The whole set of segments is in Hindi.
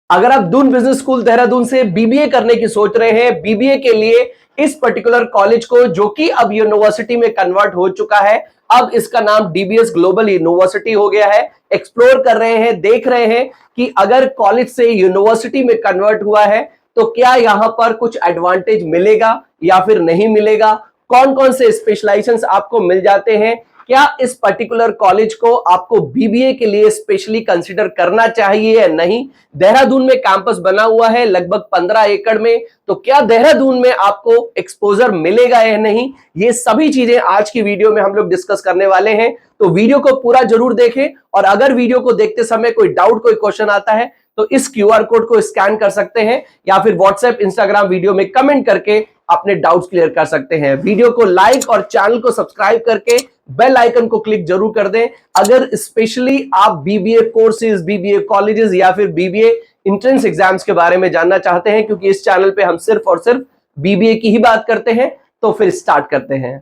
अगर आप दून बिजनेस स्कूल देहरादून से बीबीए करने की सोच रहे हैं, बीबीए के लिए इस पर्टिकुलर कॉलेज को, जो कि अब यूनिवर्सिटी में कन्वर्ट हो चुका है, अब इसका नाम डीबीएस ग्लोबल यूनिवर्सिटी हो गया है, एक्सप्लोर कर रहे हैं, देख रहे हैं कि अगर कॉलेज से यूनिवर्सिटी में कन्वर्ट हुआ है तो क्या यहां पर कुछ एडवांटेज मिलेगा या फिर नहीं मिलेगा, कौन कौन से स्पेशलाइजेशंस आपको मिल जाते हैं, क्या इस पर्टिकुलर कॉलेज को आपको बीबीए के लिए स्पेशली कंसीडर करना चाहिए या नहीं। देहरादून में कैंपस बना हुआ है लगभग 15 एकड़ में, तो क्या देहरादून में आपको एक्सपोजर मिलेगा या नहीं, ये सभी चीजें आज की वीडियो में हम लोग डिस्कस करने वाले हैं। तो वीडियो को पूरा जरूर देखें, और अगर वीडियो को देखते समय कोई डाउट, कोई क्वेश्चन आता है तो इस क्यूआर कोड को स्कैन कर सकते हैं या फिर व्हाट्सएप, इंस्टाग्राम वीडियो में कमेंट करके अपने डाउट्स क्लियर कर सकते हैं। वीडियो को लाइक और चैनल को सब्सक्राइब करके बेल आइकन को क्लिक जरूर कर दें अगर स्पेशली आप बीबीए कोर्सेज, बीबीए कॉलेजेस या फिर बीबीए एंट्रेंस एग्जाम्स के बारे में जानना चाहते हैं, क्योंकि इस चैनल पे हम सिर्फ और सिर्फ बीबीए की ही बात करते हैं। तो फिर स्टार्ट करते हैं।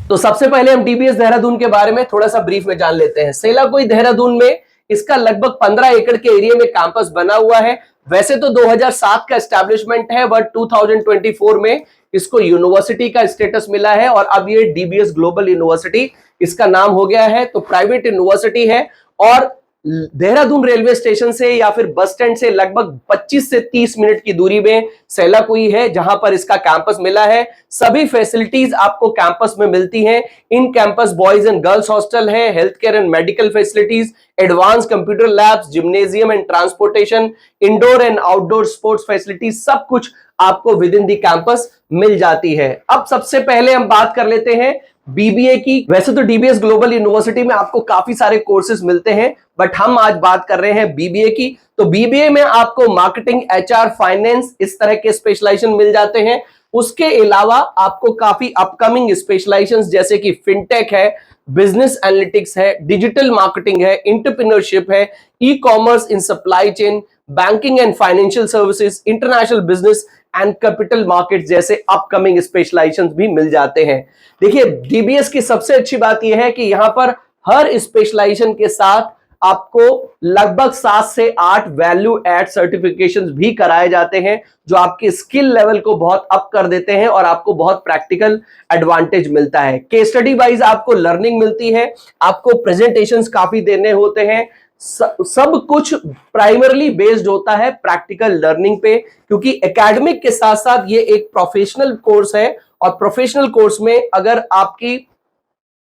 तो सबसे पहले हम डीबीएस देहरादून के बारे में थोड़ा सा ब्रीफ में जान लेते हैं। सेलाकुई देहरादून में इसका लगभग 15 एकड़ के एरिया में कैंपस बना हुआ है। वैसे तो 2007 का एस्टैब्लिशमेंट है, बट 2024 में इसको यूनिवर्सिटी का स्टेटस मिला है और अब ये डीबीएस ग्लोबल यूनिवर्सिटी इसका नाम हो गया है। तो प्राइवेट यूनिवर्सिटी है और देहरादून रेलवे स्टेशन से या फिर बस स्टैंड से लगभग 25 से 30 मिनट की दूरी में सेलाकुई है, जहां पर इसका कैंपस मिला है। सभी फैसिलिटीज आपको कैंपस में मिलती हैं। In campus boys and girls hostel है, health care and medical facilities, advance computer labs, gymnasium and transportation, indoor and outdoor sports facilities, सब कुछ आपको विद इन दी कैंपस मिल जाती है। अब सबसे पहले हम बात कर लेते हैं बीबीए की। वैसे तो डीबीएस ग्लोबल यूनिवर्सिटी में आपको काफी सारे कोर्सेज मिलते हैं, बट हम आज बात कर रहे हैं बीबीए की। तो बीबीए में आपको मार्केटिंग, एचआर, फाइनेंस, इस तरह के स्पेशलाइजेशन मिल जाते हैं। उसके अलावा आपको काफी अपकमिंग स्पेशलाइजेशंस जैसे कि फिनटेक है, बिजनेस एनालिटिक्स है, डिजिटल मार्केटिंग है, एंटरप्रेन्योरशिप है, e commerce in supply chain, banking and financial services, international business and capital market जैसे अपकमिंग स्पेशलाइजेशंस भी मिल जाते हैं। देखिए, डीबीएस की सबसे अच्छी बात यह है कि यहां पर हर स्पेशलाइजेशन के साथ आपको लगभग 7 से 8 वैल्यू एड सर्टिफिकेशंस भी कराए जाते हैं, जो आपके स्किल लेवल को बहुत अप कर देते हैं और आपको बहुत प्रैक्टिकल एडवांटेज मिलता है। केस स्टडी वाइज आपको लर्निंग मिलती है, आपको प्रेजेंटेशंस काफी देने होते हैं। सब कुछ प्राइमरली बेस्ड होता है प्रैक्टिकल लर्निंग पे, क्योंकि एकेडमिक के साथ साथ ये एक प्रोफेशनल कोर्स है और प्रोफेशनल कोर्स में अगर आपकी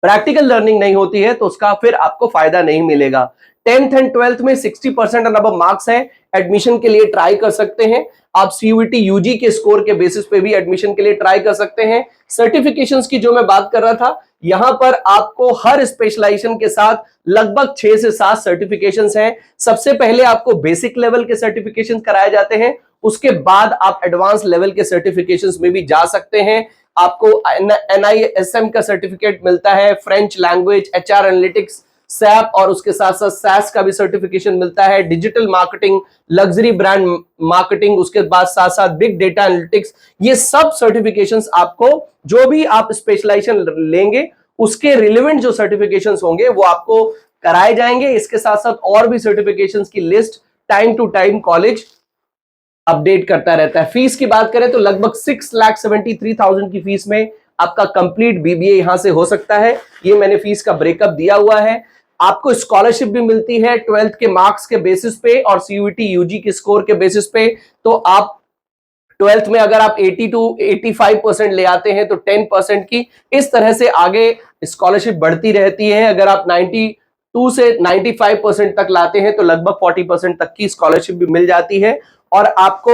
प्रैक्टिकल लर्निंग नहीं होती है तो उसका फिर आपको फायदा नहीं मिलेगा। 10th एंड 12th में 60% एंड अबव मार्क्स है, एडमिशन के लिए ट्राई कर सकते हैं। आप सीयूईटी यूजी के स्कोर के बेसिस पे भी एडमिशन के लिए ट्राई कर सकते हैं। सर्टिफिकेशंस की जो मैं बात कर रहा था, यहां पर आपको हर स्पेशलाइजेशन के साथ लगभग 6 से 7 सर्टिफिकेशंस हैं। सबसे पहले आपको बेसिक लेवल के सर्टिफिकेशंस कराए जाते हैं, उसके बाद आप एडवांस लेवल के सर्टिफिकेशंस में भी जा सकते हैं। आपको NISM का सर्टिफिकेट मिलता है, French language, HR analytics, SAP, और उसके साथ साथ सैस का भी सर्टिफिकेशन मिलता है, digital marketing, luxury brand marketing, उसके बाद साथ साथ बिग डेटा एनालिटिक्स। ये सब सर्टिफिकेशंस आपको, जो भी आप स्पेशलाइजेशन लेंगे उसके रिलेवेंट जो सर्टिफिकेशंस होंगे वो आपको कराए जाएंगे। इसके साथ साथ और भी सर्टिफिकेशंस की list time to time college update करता रहता है। फीस की बात करें तो लगभग 6,73,000 की फीस में आपका कंप्लीट बीबीए यहां से हो सकता है। ये मैंने फीस का ब्रेकअप दिया हुआ है। आपको स्कॉलरशिप भी मिलती है 12th के मार्क्स के बेसिस पे और सीयूईटी यूजी के स्कोर के बेसिस पे। तो आप 12th में अगर आप 80 to 85% ले आते हैं तो 10% की, इस तरह से आगे स्कॉलरशिप बढ़ती रहती है। अगर आप 92 से 95% तक लाते हैं तो लगभग 40% तक की स्कॉलरशिप भी मिल जाती है। और आपको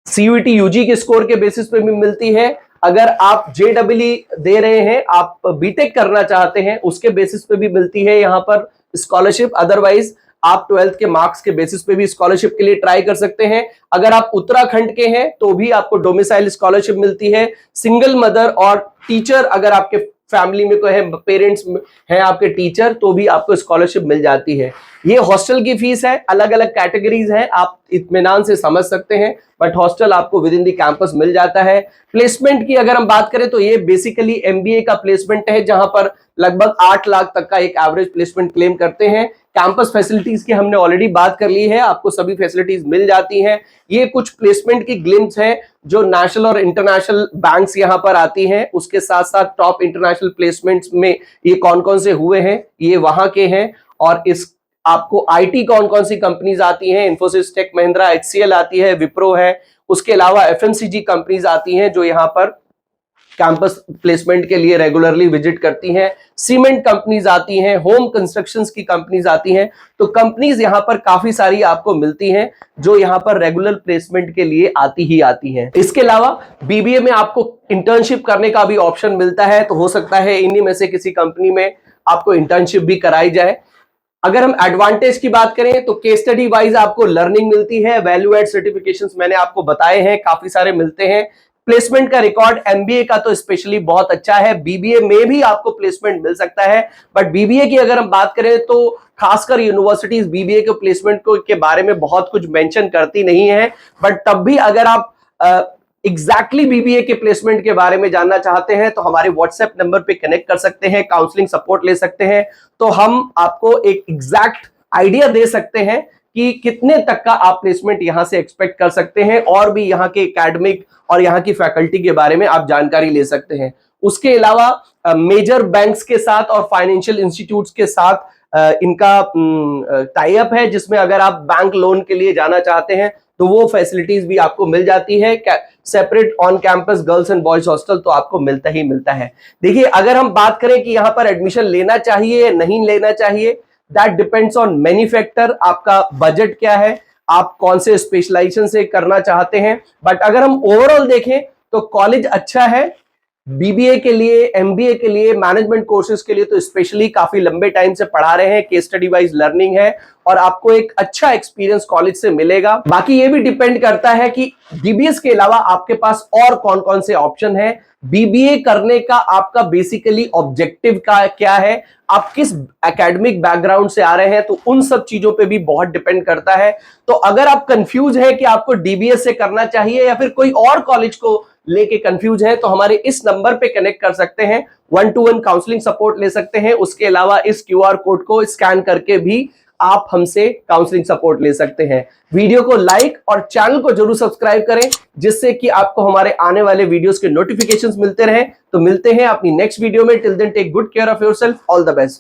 सीयूईटी यूजी के स्कोर के बेसिस पे भी मिलती है। अगर आप जेडब्ल्यू दे रहे हैं, आप बीटेक करना चाहते हैं, उसके बेसिस पे भी मिलती है यहाँ पर स्कॉलरशिप। अदरवाइज आप 12th के मार्क्स के बेसिस पे भी स्कॉलरशिप के लिए ट्राई कर सकते हैं। अगर आप उत्तराखंड के हैं तो भी आपको डोमिसाइल स्कॉलरशिप मिलती है। सिंगल मदर और टीचर अगर आपके फैमिली में कोई है, पेरेंट्स हैं आपके टीचर, तो भी आपको स्कॉलरशिप मिल जाती है। ये हॉस्टल की फीस है, अलग अलग कैटेगरीज है, आप इत्मीनान से समझ सकते हैं, बट हॉस्टल आपको विद इन द कैंपस मिल जाता है। प्लेसमेंट की अगर हम बात करें तो ये बेसिकली एमबीए का प्लेसमेंट है, जहां पर लगभग 8 लाख तक का एक एवरेज प्लेसमेंट क्लेम करते हैं। कैंपस फैसिलिटीज की हमने ऑलरेडी बात कर ली है, आपको सभी फैसिलिटीज मिल जाती हैं। ये कुछ प्लेसमेंट की ग्लिम्स है जो नेशनल और इंटरनेशनल बैंक्स यहां पर आती हैं, उसके साथ साथ टॉप इंटरनेशनल प्लेसमेंट्स में ये कौन कौन से हुए हैं ये वहां के हैं। और इस आपको आईटी कौन कौन सी कंपनीज आती हैं, इन्फोसिस, टेक महिंद्रा, एचसीएल आती है, विप्रो है, उसके अलावा एफएमसीजी कंपनीज आती हैं जो यहां पर कैंपस प्लेसमेंट के लिए रेगुलरली विजिट करती हैं, सीमेंट कंपनीज आती हैं, होम कंस्ट्रक्शंस की कंपनीज आती हैं। तो कंपनीज यहां पर काफी सारी आपको मिलती हैं जो यहां पर रेगुलर प्लेसमेंट के लिए आती ही आती हैं। इसके अलावा बीबीए में आपको इंटर्नशिप करने का भी ऑप्शन मिलता है, तो हो सकता है इन्हीं में से किसी कंपनी में आपको इंटर्नशिप भी कराई जाए। अगर हम एडवांटेज की बात करें तो केस स्टडी वाइज आपको लर्निंग मिलती है, वैल्यू एड सर्टिफिकेशंस मैंने आपको बताए हैं, काफी सारे मिलते हैं। प्लेसमेंट का रिकॉर्ड एमबीए का तो स्पेशली बहुत अच्छा है, बीबीए में भी आपको प्लेसमेंट मिल सकता है, बट बीबीए की अगर हम बात करें तो खासकर यूनिवर्सिटीज बीबीए के प्लेसमेंट को के बारे में बहुत कुछ मेंशन करती नहीं है। बट तब भी अगर आप एग्जैक्टली बीबीए के प्लेसमेंट के बारे में जानना चाहते हैं तो हमारे व्हाट्सएप नंबर पे कनेक्ट कर सकते हैं, काउंसलिंग सपोर्ट ले सकते हैं, तो हम आपको एक एग्जैक्ट आइडिया दे सकते हैं कि कितने तक का आप प्लेसमेंट यहां से एक्सपेक्ट कर सकते हैं, और भी यहाँ के एकेडमिक और यहाँ की फैकल्टी के बारे में आप जानकारी ले सकते हैं। उसके अलावा मेजर बैंक्स के साथ और फाइनेंशियल इंस्टीट्यूट्स के साथ इनका टाई अप है, जिसमें अगर आप बैंक लोन के लिए जाना चाहते हैं तो वो फैसिलिटीज भी आपको मिल जाती है। Separate on campus girls and boys hostel तो आपको मिलता ही मिलता है। देखिए, अगर हम बात करें कि यहाँ पर एडमिशन लेना चाहिए या नहीं लेना चाहिए, that depends on many factor. आपका बजट क्या है, आप कौन से स्पेशलाइजेशन से करना चाहते हैं, बट अगर हम ओवरऑल देखें तो कॉलेज अच्छा है बीबीए के लिए, एमबीए के लिए, मैनेजमेंट कोर्सेज के लिए तो स्पेशली काफी लंबे टाइम से पढ़ा रहे हैं, केस स्टडी वाइज लर्निंग है और आपको एक अच्छा एक्सपीरियंस कॉलेज से मिलेगा। बाकी ये भी डिपेंड करता है कि बीबीएस के अलावा आपके पास और कौन कौन से ऑप्शन है, बीबीए करने का आपका बेसिकली ऑब्जेक्टिव का क्या है, आप किस एकेडमिक बैकग्राउंड से आ रहे हैं, तो उन सब चीजों पे भी बहुत डिपेंड करता है। तो अगर आप कंफ्यूज है कि आपको डीबीएस से करना चाहिए या फिर कोई और कॉलेज को लेके कंफ्यूज है, तो हमारे इस नंबर पे कनेक्ट कर सकते हैं, 1-to-1 काउंसलिंग सपोर्ट ले सकते हैं। उसके अलावा इस क्यूआर कोड को स्कैन करके भी आप हमसे काउंसलिंग सपोर्ट ले सकते हैं। वीडियो को लाइक और चैनल को जरूर सब्सक्राइब करें, जिससे कि आपको हमारे आने वाले वीडियोस के नोटिफिकेशंस मिलते रहें। तो मिलते हैं अपनी नेक्स्ट वीडियो में। Till then take good care of yourself, all the best.